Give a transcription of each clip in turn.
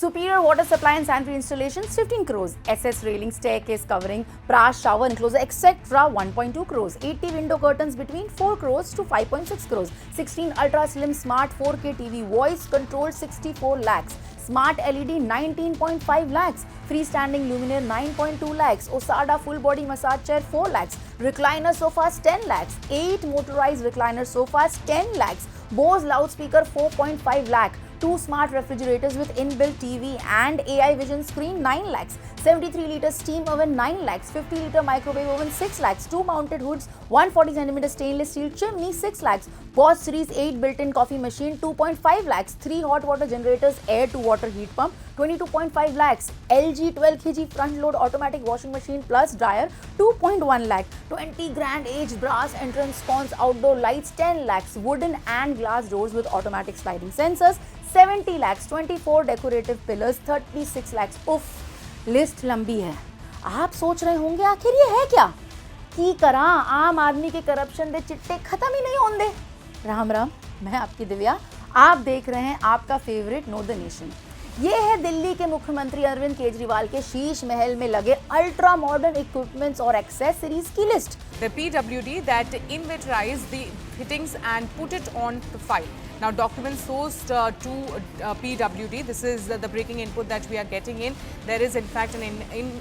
Superior water supply and sanitary installations 15 crores. SS railing, staircase covering, brass shower enclosure, etc. 1.2 crores. 80 window curtains between 4 crores to 5.6 crores. 16 ultra slim smart 4K TV, voice controlled 64 lakhs. Smart LED 19.5 lakhs. Freestanding luminaire 9.2 lakhs. Osada full body massage chair 4 lakhs. Recliner sofas 10 lakhs. 8 motorized recliner sofas 10 lakhs. Bose loudspeaker 4.5 lakh. 2 smart refrigerators with inbuilt TV and AI vision screen 9 lakhs. 73 litre steam oven 9 lakhs. 50 litre microwave oven 6 lakhs. 2 mounted hoods, 140 cm stainless steel chimney 6 lakhs. Bosch Series 8 built-in coffee machine 2.5 lakhs. 3 hot water generators, air to water heat pump 22.5 lakhs. LG 12 kg front load automatic washing machine plus dryer 2.1 lakh. 20 grand aged brass entrance sconce outdoor lights 10 lakhs. Wooden and glass doors with automatic sliding sensors 70 lakhs. 24 decorative pillars 36 lakhs. उफ, list लंबी है। आप सोच रहे होंगे आखिर ये है क्या? की करा आम आदमी के करप्शन दे चिट्टे खत्म ही नहीं होंगे। राम राम, मैं आपकी दिव्या, आप देख रहे हैं आपका फेवरेट नो द नेशन। ये है दिल्ली के मुख्यमंत्री अरविंद केजरीवाल के शीश महल में लगे अल्ट्रा मॉडर्न इक्विपमेंट्स और एक्सेसरीज की list. The PWD that inventorized the fittings and put it on the file. Now, documents sourced to PWD. This is the breaking input that we are getting in. There is in fact an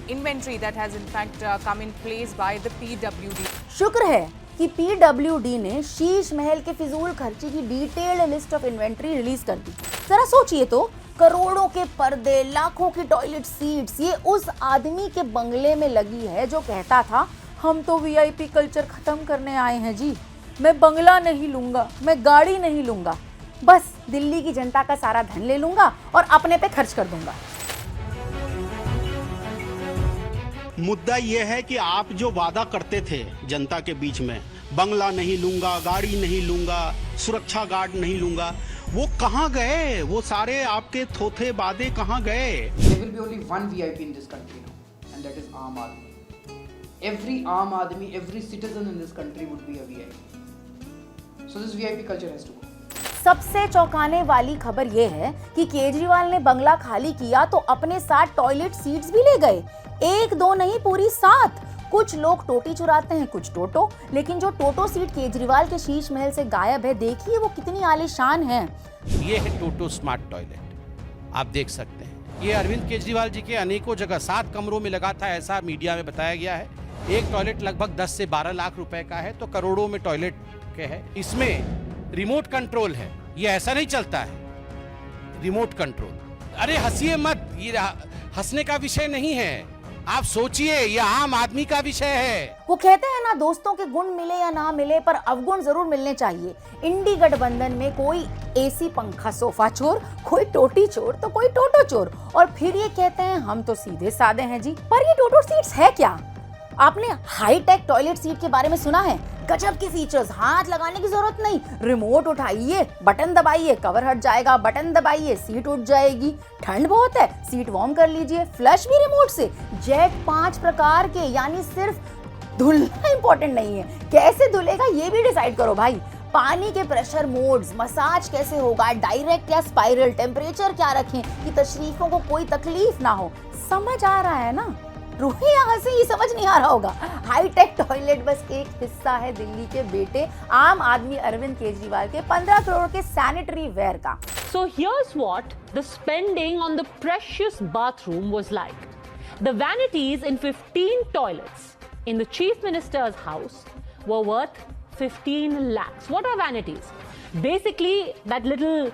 inventory that has in fact come in place by the PWD. शुक्र है कि PWD ने शीश महल के फिजूल खर्ची की detailed list of inventory release कर दी। जरा सोचिए तो, करोड़ों के पर्दे, लाखों की टॉयलेट सीट्स, ये उस आदमी के बंगले में लगी है जो कहता था हम तो VIP कल्चर खत्म करने आए हैं जी, मैं बंगला नहीं लूंगा, मैं गाड़ी नहीं लूंगा, बस दिल्ली की जनता का सारा धन ले लूंगा और अपने पे खर्च कर दूंगा। मुद्दा यह है कि आप जो वादा करते थे जनता के बीच में, बंगला नहीं लूंगा, गाड़ी नहीं लूंगा, सुरक्षा गार्ड नहीं लूंगा, वो कहाँ गए? वो सारे आपके थोथे वादे कहाँ गए? There will be only one VIP in this country now, and that is Aam Aadmi. Every Aam Aadmi, every citizen in this country would be a VIP. So this VIP culture has to go. सबसे चौंकाने वाली खबर यह है कि केजरीवाल ने बंगला खाली किया तो अपने साथ टॉयलेट सीट्स भी ले गए। 1 2 नहीं, पूरी 7। कुछ लोग टोटी चुराते हैं, कुछ टोटो, लेकिन जो टोटो सीट केजरीवाल के शीश महल से गायब है, देखिए वो कितनी आलीशान है। ये है टोटो स्मार्ट टॉयलेट, आप देख सकते हैं। ये अरविंद केजरीवाल जी के अनेकों जगह 7 कमरों में लगा था, ऐसा मीडिया में बताया गया है। एक टॉयलेट लगभग 10 से 12 लाख रुपए का है, तो करोड़ों में टॉयलेट के है। इसमें रिमोट कंट्रोल है, ये ऐसा नहीं चलता है रिमोट कंट्रोल। अरे हंसिए मत, ये हंसने का विषय नहीं है, आप सोचिए, ये आम आदमी का विषय है। वो कहते हैं ना, दोस्तों के गुण मिले या ना मिले पर अवगुण जरूर मिलने चाहिए। इंडी गठबंधन में कोई AC पंखा सोफा चोर, कोई टोटी चोर तो कोई टोटो चोर, और फिर ये कहते हैं हम तो सीधे साधे हैं जी। पर ये टोटो सीट्स है क्या? आपने हाईटेक टॉयलेट सीट के बारे में सुना है? गजब के फीचर्स, हाथ लगाने की जरूरत नहीं, रिमोट उठाइए, बटन दबाइए, कवर हट जाएगा, बटन दबाइए, सीट उठ जाएगी। ठंड बहुत है, सीट वार्म कर लीजिए, फ्लश भी रिमोट से। जेट 5 प्रकार के, यानी सिर्फ धुलना इंपॉर्टेंट नहीं है, कैसे धुलेगा ये भी डिसाइड करो भाई। पानी के प्रेशर मोड्स, मसाज कैसे होगा, डायरेक्ट या स्पाइरल, टेम्परेचर क्या रखें कि तशरीफों को कोई तकलीफ ना हो। समझ आ रहा है ना? रोहे या हंसे ये समझ नहीं आ रहा होगा। हाईटेक टॉयलेट बस एक हिस्सा है दिल्ली के बेटे आम आदमी अरविंद केजरीवाल के 15 करोड़ के सैनिटरी वेयर का। So here's what the spending on the precious bathroom was like. The vanities in 15 toilets in the chief minister's house were worth 15 lakhs. What are vanities? Basically, that little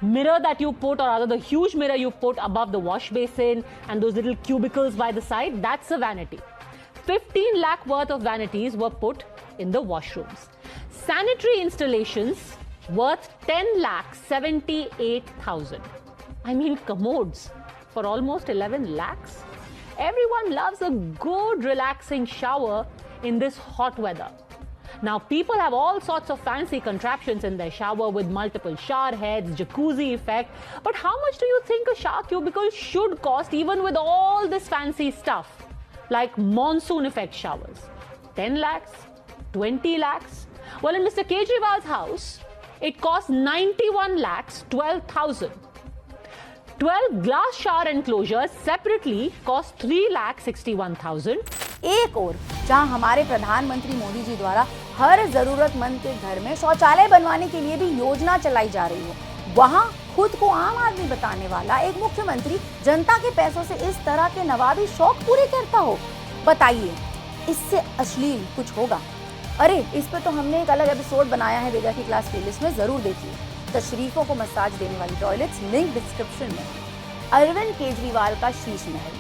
mirror that you put, or rather the huge mirror you put above the wash basin, and those little cubicles by the side, that's a vanity. 15 lakh worth of vanities were put in the washrooms. Sanitary installations worth 10 lakh 78,000. I mean commodes for almost 11 lakhs. Everyone loves a good relaxing shower in this hot weather. Now, people have all sorts of fancy contraptions in their shower with multiple shower heads, jacuzzi effect. But how much do you think a shower cubicle should cost even with all this fancy stuff? Like monsoon effect showers. 10 lakhs? 20 lakhs? Well, in Mr. Kejriwal's house, it costs 91 lakhs 12,000. 12 glass shower enclosures separately cost 3,61,000. एक और जहां हमारे प्रधानमंत्री मोदी जी द्वारा हर जरूरतमंद के घर में शौचालय बनवाने के लिए भी योजना चलाई जा रही है, वहां खुद को आम आदमी बताने वाला एक मुख्यमंत्री जनता के पैसों से इस तरह के नवाबी शौक पूरे करता हो। बताइए, इससे अश्लील कुछ होगा? अरे इस पे तो हमने एक अलग एपिसोड बनाया है वेगा की क्लास प्लेलिस्ट में, जरूर देखिए। तशरीफों को मसाज देने वाली टॉयलेट्स, लिंक डिस्क्रिप्शन में। अरविंद केजरीवाल का शीश महल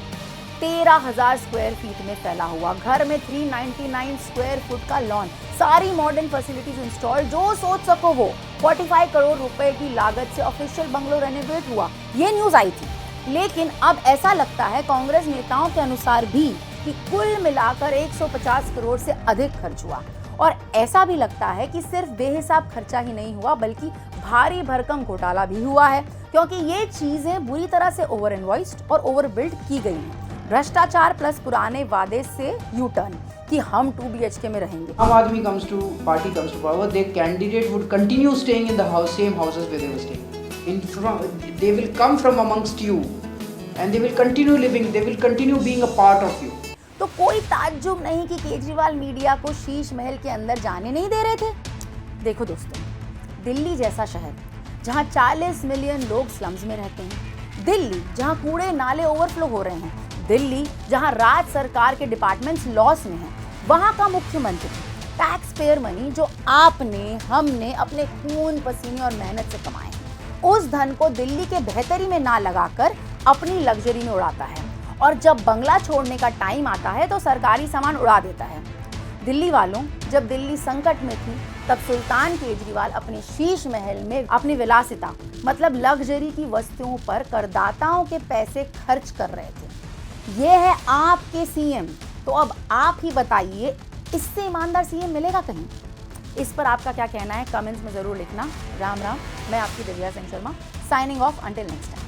13,000 स्क्वायर फीट में फैला हुआ, घर में 399 स्क्वायर फुट का लॉन, सारी मॉडर्न फैसिलिटीज इंस्टॉल, जो सोच सको वो। 45 करोड़ रुपए की लागत से ऑफिशियल बंगलो रेनोवेट हुआ, ये न्यूज आई थी। लेकिन अब ऐसा लगता है कांग्रेस नेताओं के अनुसार भी कि कुल मिलाकर 150 करोड़ से अधिक खर्च हुआ। और ऐसा भी लगता है कि सिर्फ बेहिसाब खर्चा ही नहीं हुआ, बल्कि भारी भरकम घोटाला भी हुआ है, क्योंकि ये चीजें बुरी तरह से ओवर इनवॉइस्ड और ओवर बिल्ड की गई हैं। भ्रष्टाचार प्लस पुराने वादे से यू टर्न कि हम 2 BHK में रहेंगे। Aam Aadmi comes to power, their candidate would continue staying in the same houses where they were staying. They will come from amongst you, and they will continue living. They will continue being a part of you. तो कोई ताज्जुब नहीं कि Kejriwal media को शीश महल के अंदर जाने नहीं दे रहे थे। देखो दोस्तों, दिल्ली जैसा शहर जहां 40 मिलियन लोग स्लम्स में रहते हैं, दिल्ली जहां कूड़े नाले ओवरफ्लो हो रहे हैं, दिल्ली जहां राज्य सरकार के डिपार्टमेंट्स लॉस में हैं, वहां का मुख्यमंत्री टैक्स पेयर मनी जो आपने हमने अपने खून पसीने और मेहनत से कमाए हैं, उस धन को दिल्ली के बेहतरी में ना लगाकर अपनी लग्जरी में उड़ाता है। और जब बंगला छोड़ने का टाइम आता है तो सरकारी सामान उड़ा देता है। दिल्ली वालों, जब दिल्ली संकट में थी तब सुल्तान केजरीवाल अपने शीश महल में अपनी विलासिता मतलब लग्जरी की वस्तुओं पर करदाताओं के पैसे खर्च कर रहे थे। ये है आपके सीएम, तो अब आप ही बताइए, इससे ईमानदार सीएम मिलेगा कहीं? इस पर आपका क्या कहना है कमेंट्स में जरूर लिखना। राम राम, मैं आपकी Divya Singh Sharma, signing off until next time.